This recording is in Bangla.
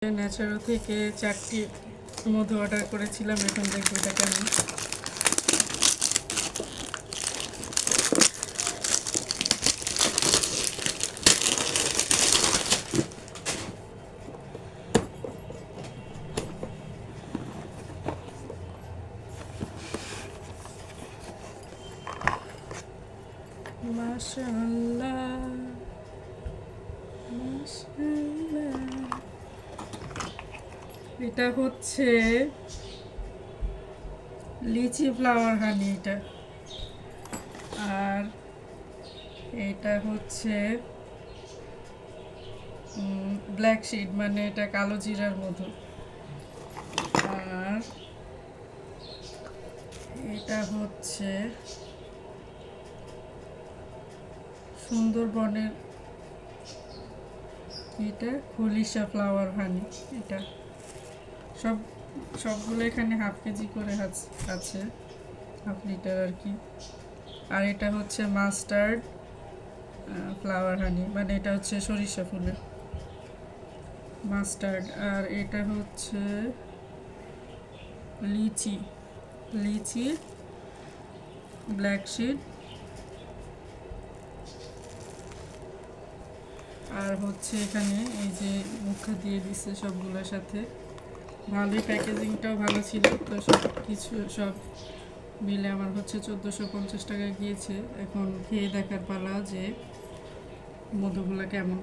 ন্যাচারো থেকে 4টি মধু অর্ডার করেছিলাম, এখন দেখবো এটা কেমন। মাশাআল্লাহ মাশাআল্লাহ, এটা হচ্ছে লিচি ফ্লাওয়ার হানি এটা, আর এটা হচ্ছে ব্ল্যাক শিট, মানে এটা কালো জিরার মধু, আর এটা হচ্ছে সুন্দরবনের এটা খলিশা ফ্লাওয়ার হানি। এটা সবগুলো এখানে হাফ কেজি করে আছে, হাফ লিটার আর কি। আর এটা হচ্ছে মাস্টার্ড ফ্লাওয়ার হানি, মানে এটা হচ্ছে সরিষা ফুলের মাস্টার্ড। আর এটা হচ্ছে লিচি ব্ল্যাক শিট, আর হচ্ছে এখানে এই যে মুখা দিয়ে দিচ্ছে সবগুলোর সাথে। ভালোই, প্যাকেজিংটাও ভালো ছিল। তো সব মিলে আমার হচ্ছে 1450 টাকা গিয়েছে। এখন খেয়ে দেখার পালা যে মধুগুলো কেমন।